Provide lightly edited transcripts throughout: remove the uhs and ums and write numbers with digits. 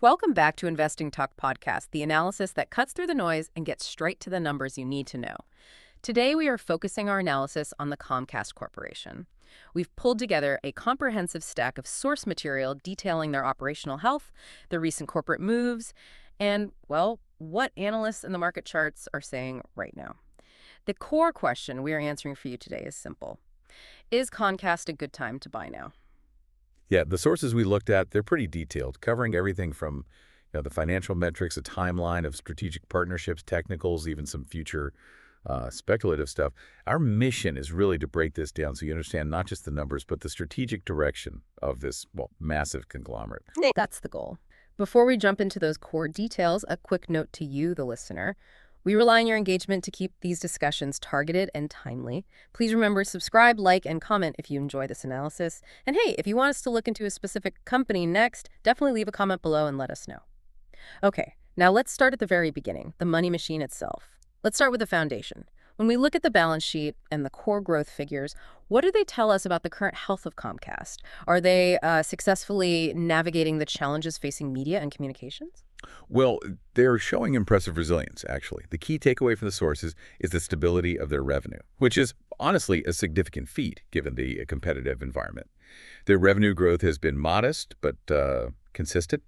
Welcome back to Investing Talk Podcast, the analysis that cuts through the noise and gets straight to the numbers you need to know. Today, we are focusing our analysis on the Comcast Corporation. We've pulled together a comprehensive stack of source material detailing their operational health, their recent corporate moves, and, well, what analysts and the market charts are saying right now. The core question we are answering for you today is simple. Is Comcast a good time to buy now? Yeah, the sources we looked at, they're pretty detailed, covering everything from the financial metrics, a timeline of strategic partnerships, technicals, even some future speculative stuff. Our mission is really to break this down so you understand not just the numbers, but the strategic direction of this, massive conglomerate. That's the goal. Before we jump into those core details, a quick note to you, the listener. We rely on your engagement to keep these discussions targeted and timely. Please remember to subscribe, like, and comment if you enjoy this analysis. And hey, if you want us to look into a specific company next, definitely leave a comment below and let us know. Okay, now let's start at the very beginning, the money machine itself. Let's start with the foundation. When we look at the balance sheet and the core growth figures, what do they tell us about the current health of Comcast? Are they successfully navigating the challenges facing media and communications? Well, they're showing impressive resilience, actually. The key takeaway from the sources is the stability of their revenue, which is honestly a significant feat given the competitive environment. Their revenue growth has been modest but consistent,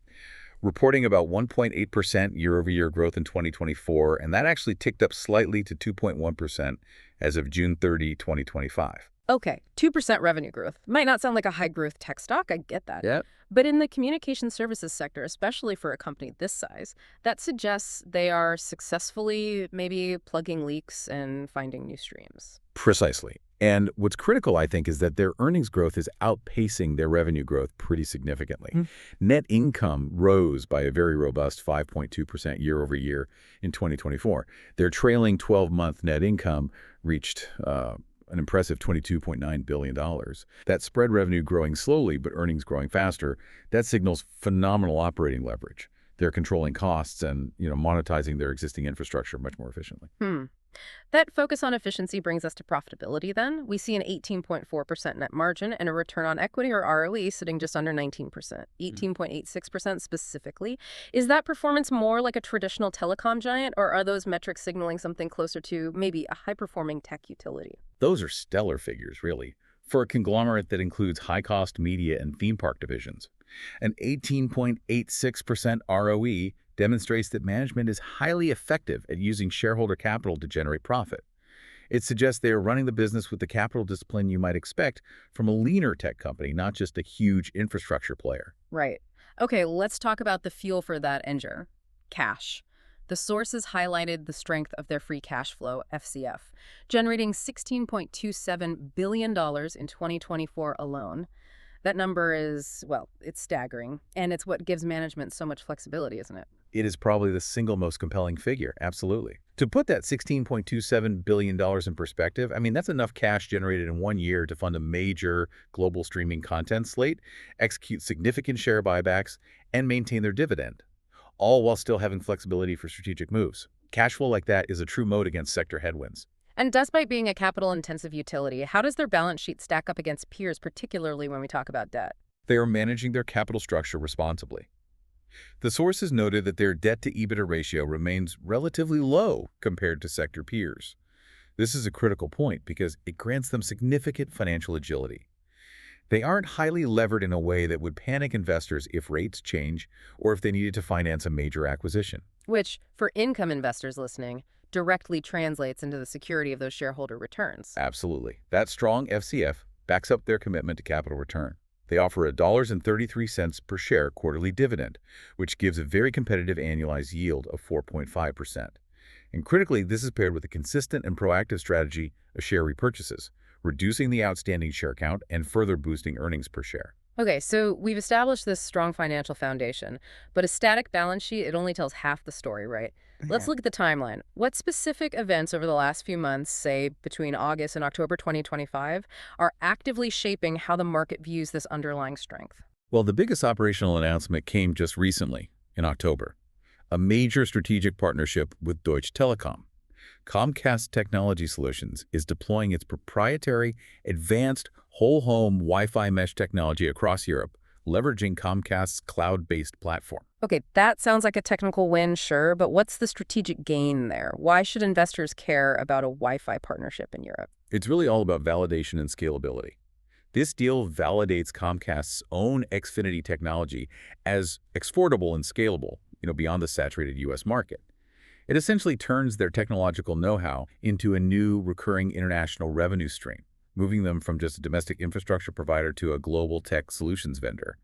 reporting about 1.8% year-over-year growth in 2024, and that actually ticked up slightly to 2.1% as of June 30, 2025. Okay, 2% revenue growth. Might not sound like a high-growth tech stock, I get that. Yeah. But in the communication services sector, especially for a company this size, that suggests they are successfully maybe plugging leaks and finding new streams. Precisely. And what's critical, I think, is that their earnings growth is outpacing their revenue growth pretty significantly. Net income rose by a very robust 5.2% year-over-year in 2024. Their trailing 12-month net income reached an impressive $22.9 billion. That spread revenue growing slowly, but earnings growing faster, that signals phenomenal operating leverage. They're controlling costs and monetizing their existing infrastructure much more efficiently. That focus on efficiency brings us to profitability then. We see an 18.4% net margin and a return on equity, or ROE, sitting just under 19%, 18.86% specifically. Is that performance more like a traditional telecom giant, or are those metrics signaling something closer to maybe a high-performing tech utility? Those are stellar figures, really, for a conglomerate that includes high-cost media and theme park divisions. An 18.86% ROE demonstrates that management is highly effective at using shareholder capital to generate profit. It suggests they are running the business with the capital discipline you might expect from a leaner tech company, not just a huge infrastructure player. Right. Okay, let's talk about the fuel for that engine, cash. The sources highlighted the strength of their free cash flow, FCF, generating $16.27 billion in 2024 alone. That number is, well, it's staggering, and it's what gives management so much flexibility, isn't it? It is probably the single most compelling figure, absolutely. To put that $16.27 billion in perspective, I mean, that's enough cash generated in 1 year to fund a major global streaming content slate, execute significant share buybacks, and maintain their dividend, all while still having flexibility for strategic moves. Cash flow like that is a true moat against sector headwinds. And despite being a capital-intensive utility, how does their balance sheet stack up against peers, particularly when we talk about debt? They are managing their capital structure responsibly. The sources noted that their debt-to-EBITDA ratio remains relatively low compared to sector peers. This is a critical point because it grants them significant financial agility. They aren't highly levered in a way that would panic investors if rates change or if they needed to finance a major acquisition. Which, for income investors listening, directly translates into the security of those shareholder returns. Absolutely. That strong FCF backs up their commitment to capital return. They offer $1.33 per share quarterly dividend, which gives a very competitive annualized yield of 4.5%. And critically, this is paired with a consistent and proactive strategy of share repurchases, reducing the outstanding share count and further boosting earnings per share. Okay, so we've established this strong financial foundation, but a static balance sheet, it only tells half the story, right? Let's look at the timeline. What specific events over the last few months, say between August and October 2025, are actively shaping how the market views this underlying strength? Well, the biggest operational announcement came just recently, in October. A major strategic partnership with Deutsche Telekom. Comcast Technology Solutions is deploying its proprietary, advanced, whole-home Wi-Fi mesh technology across Europe, leveraging Comcast's cloud-based platform. Okay, that sounds like a technical win, sure, but what's the strategic gain there? Why should investors care about a Wi-Fi partnership in Europe? It's really all about validation and scalability. This deal validates Comcast's own Xfinity technology as exportable and scalable, beyond the saturated U.S. market. It essentially turns their technological know-how into a new recurring international revenue stream, moving them from just a domestic infrastructure provider to a global tech solutions vendor.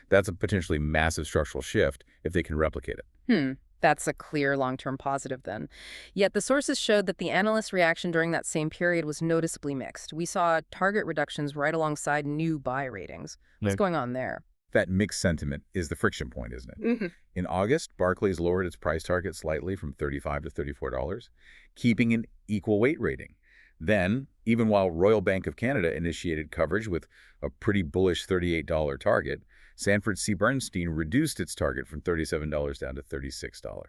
That's a potentially massive structural shift if they can replicate it. That's a clear long-term positive then. Yet the sources showed that the analyst reaction during that same period was noticeably mixed. We saw target reductions right alongside new buy ratings. What's going on there? That mixed sentiment is the friction point, isn't it? In August, Barclays lowered its price target slightly from $35 to $34, keeping an equal weight rating. Then, even while Royal Bank of Canada initiated coverage with a pretty bullish $38 target, Sanford C. Bernstein reduced its target from $37 down to $36.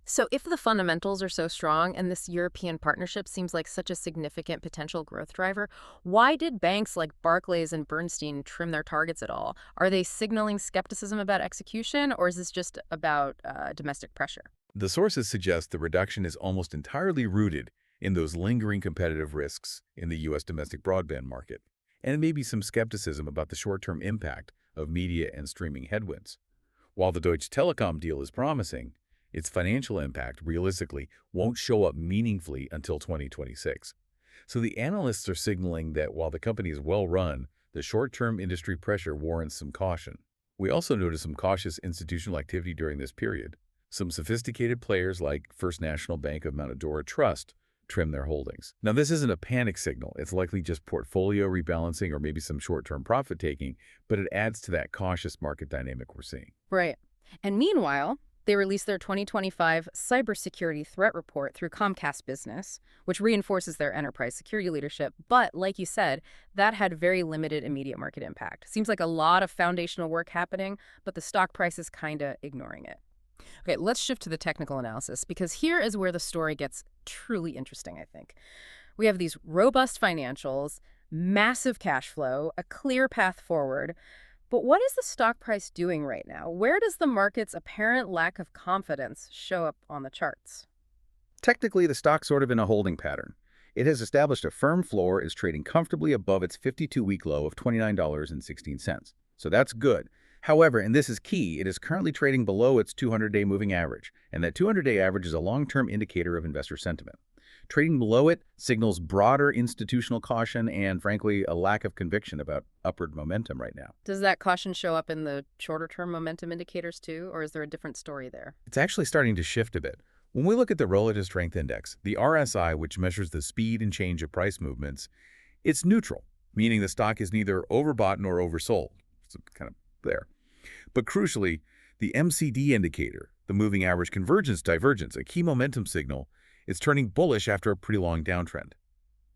So if the fundamentals are so strong and this European partnership seems like such a significant potential growth driver, why did banks like Barclays and Bernstein trim their targets at all? Are they signaling skepticism about execution, or is this just about domestic pressure? The sources suggest the reduction is almost entirely rooted in those lingering competitive risks in the U.S. domestic broadband market, and maybe some skepticism about the short-term impact of media and streaming headwinds. While the Deutsche Telekom deal is promising, its financial impact, realistically, won't show up meaningfully until 2026. So the analysts are signaling that while the company is well-run, the short-term industry pressure warrants some caution. We also noticed some cautious institutional activity during this period. Some sophisticated players like First National Bank of Matador Trust trim their holdings. Now, this isn't a panic signal. It's likely just portfolio rebalancing or maybe some short-term profit-taking, but it adds to that cautious market dynamic we're seeing. Right. And meanwhile, they released their 2025 cybersecurity threat report through Comcast Business, which reinforces their enterprise security leadership. But like you said, that had very limited immediate market impact. Seems like a lot of foundational work happening, but the stock price is kind of ignoring it. Okay, let's shift to the technical analysis, because here is where the story gets truly interesting, I think. We have these robust financials, massive cash flow, a clear path forward. But what is the stock price doing right now? Where does the market's apparent lack of confidence show up on the charts? Technically, the stock's sort of in a holding pattern. It has established a firm floor, is trading comfortably above its 52-week low of $29.16. So that's good. However, and this is key, it is currently trading below its 200-day moving average, and that 200-day average is a long-term indicator of investor sentiment. Trading below it signals broader institutional caution and, frankly, a lack of conviction about upward momentum right now. Does that caution show up in the shorter-term momentum indicators too, or is there a different story there? It's actually starting to shift a bit. When we look at the Relative Strength Index, the RSI, which measures the speed and change of price movements, it's neutral, meaning the stock is neither overbought nor oversold. It's kind of there. But crucially, the MCD indicator, the moving average convergence divergence, a key momentum signal, is turning bullish after a pretty long downtrend.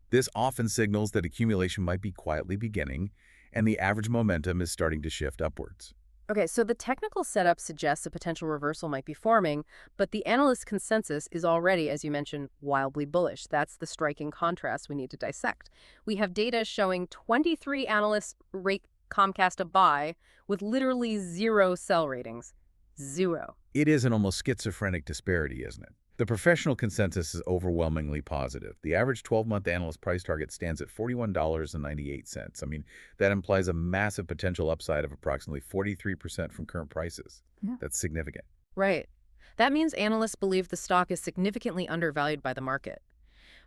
This often signals that accumulation might be quietly beginning, and the average momentum is starting to shift upwards. Okay, so the technical setup suggests a potential reversal might be forming, but the analyst consensus is already, as you mentioned, wildly bullish. That's the striking contrast we need to dissect. We have data showing 23 analysts rate Comcast a buy with literally 0 sell ratings. 0. It is an almost schizophrenic disparity, isn't it? The professional consensus is overwhelmingly positive. The average 12-month analyst price target stands at $41.98. I mean, that implies a massive potential upside of approximately 43% from current prices. Yeah. That's significant. Right. That means analysts believe the stock is significantly undervalued by the market.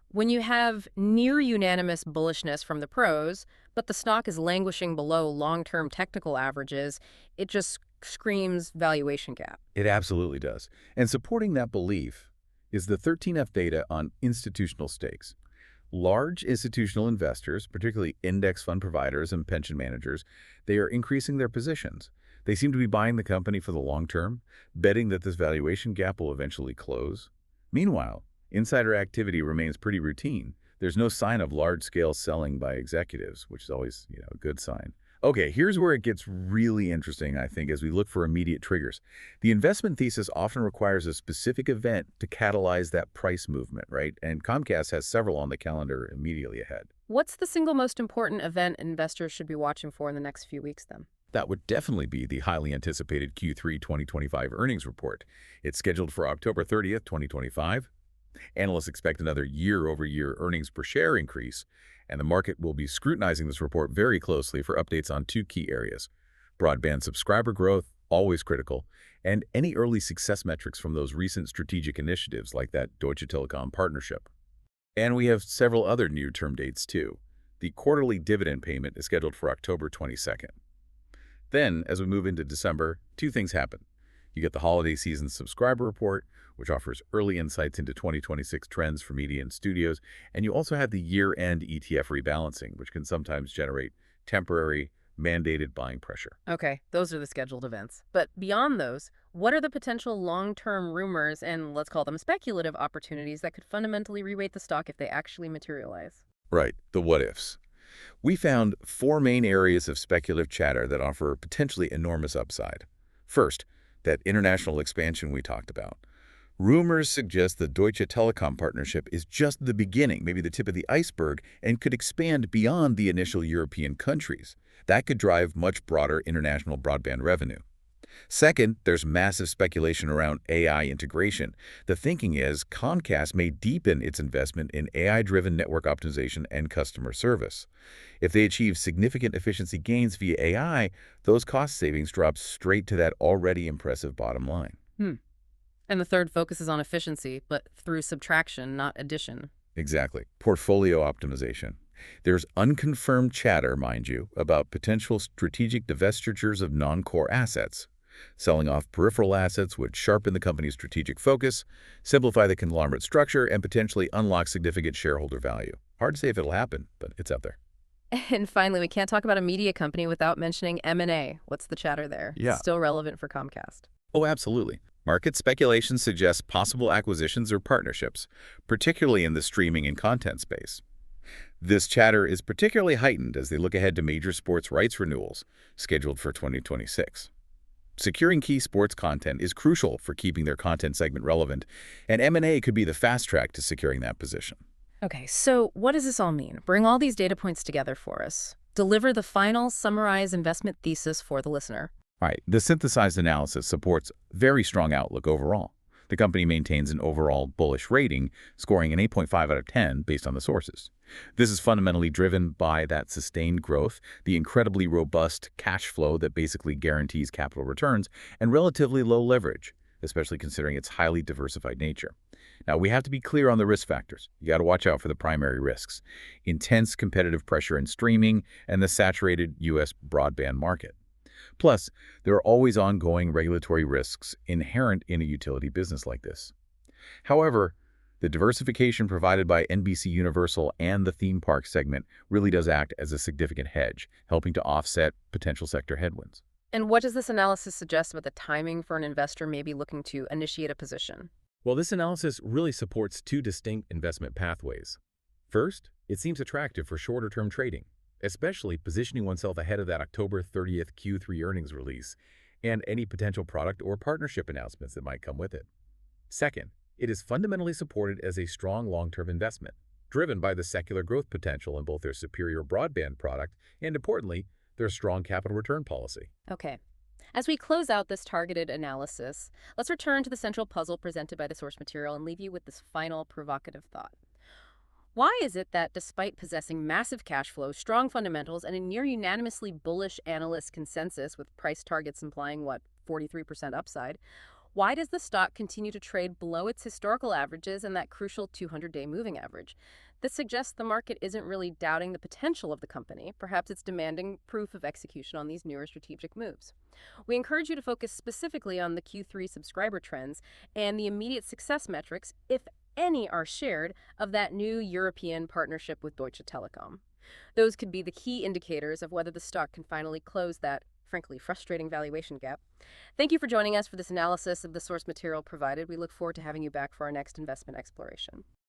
When you have near-unanimous bullishness from the pros, but the stock is languishing below long-term technical averages, it just screams valuation gap. It absolutely does. And supporting that belief is the 13F data on institutional stakes. Large institutional investors, particularly index fund providers and pension managers, they are increasing their positions. They seem to be buying the company for the long term, betting that this valuation gap will eventually close. Meanwhile, insider activity remains pretty routine. There's no sign of large-scale selling by executives, which is always, a good sign. Okay, here's where it gets really interesting, I think, as we look for immediate triggers. The investment thesis often requires a specific event to catalyze that price movement, right? And Comcast has several on the calendar immediately ahead. What's the single most important event investors should be watching for in the next few weeks, then? That would definitely be the highly anticipated Q3 2025 earnings report. It's scheduled for October 30th, 2025. Analysts expect another year-over-year earnings per share increase, and the market will be scrutinizing this report very closely for updates on two key areas: broadband subscriber growth, always critical, and any early success metrics from those recent strategic initiatives like that Deutsche Telekom partnership. And we have several other near-term dates too. The quarterly dividend payment is scheduled for October 22nd. Then, as we move into December, two things happen. You get the holiday season subscriber report, which offers early insights into 2026 trends for media and studios, and you also have the year-end ETF rebalancing, which can sometimes generate temporary, mandated buying pressure. Okay, those are the scheduled events. But beyond those, what are the potential long-term rumors and let's call them speculative opportunities that could fundamentally reweight the stock if they actually materialize? Right, the what-ifs. We found four main areas of speculative chatter that offer potentially enormous upside. First, that international expansion we talked about. Rumors suggest the Deutsche Telekom partnership is just the beginning, maybe the tip of the iceberg, and could expand beyond the initial European countries. That could drive much broader international broadband revenue. Second, there's massive speculation around AI integration. The thinking is Comcast may deepen its investment in AI-driven network optimization and customer service. If they achieve significant efficiency gains via AI, those cost savings drop straight to that already impressive bottom line. And the third focuses on efficiency, but through subtraction, not addition. Exactly. Portfolio optimization. There's unconfirmed chatter, mind you, about potential strategic divestitures of non-core assets. Selling off peripheral assets would sharpen the company's strategic focus, simplify the conglomerate structure, and potentially unlock significant shareholder value. Hard to say if it'll happen, but it's out there. And finally, we can't talk about a media company without mentioning M&A. What's the chatter there? Yeah. Still relevant for Comcast. Oh, absolutely. Market speculation suggests possible acquisitions or partnerships, particularly in the streaming and content space. This chatter is particularly heightened as they look ahead to major sports rights renewals scheduled for 2026. Securing key sports content is crucial for keeping their content segment relevant, and M&A could be the fast track to securing that position. Okay, so what does this all mean? Bring all these data points together for us. Deliver the final summarized investment thesis for the listener. All right, the synthesized analysis supports very strong outlook overall. The company maintains an overall bullish rating, scoring an 8.5 out of 10 based on the sources. This is fundamentally driven by that sustained growth, the incredibly robust cash flow that basically guarantees capital returns, and relatively low leverage, especially considering its highly diversified nature. Now, we have to be clear on the risk factors. You got to watch out for the primary risks: intense competitive pressure in streaming and the saturated U.S. broadband market. Plus, there are always ongoing regulatory risks inherent in a utility business like this. However, the diversification provided by NBC Universal and the theme park segment really does act as a significant hedge, helping to offset potential sector headwinds. And what does this analysis suggest about the timing for an investor maybe looking to initiate a position? Well, this analysis really supports two distinct investment pathways. First, it seems attractive for shorter-term trading, especially positioning oneself ahead of that October 30th Q3 earnings release and any potential product or partnership announcements that might come with it. Second, it is fundamentally supported as a strong long-term investment, driven by the secular growth potential in both their superior broadband product and, importantly, their strong capital return policy. Okay. As we close out this targeted analysis, let's return to the central puzzle presented by the source material and leave you with this final provocative thought. Why is it that despite possessing massive cash flow, strong fundamentals, and a near unanimously bullish analyst consensus with price targets implying, 43% upside, why does the stock continue to trade below its historical averages and that crucial 200-day moving average? This suggests the market isn't really doubting the potential of the company. Perhaps it's demanding proof of execution on these newer strategic moves. We encourage you to focus specifically on the Q3 subscriber trends and the immediate success metrics, if any are shared, of that new European partnership with Deutsche Telekom. Those could be the key indicators of whether the stock can finally close that, frankly, frustrating valuation gap. Thank you for joining us for this analysis of the source material provided. We look forward to having you back for our next investment exploration.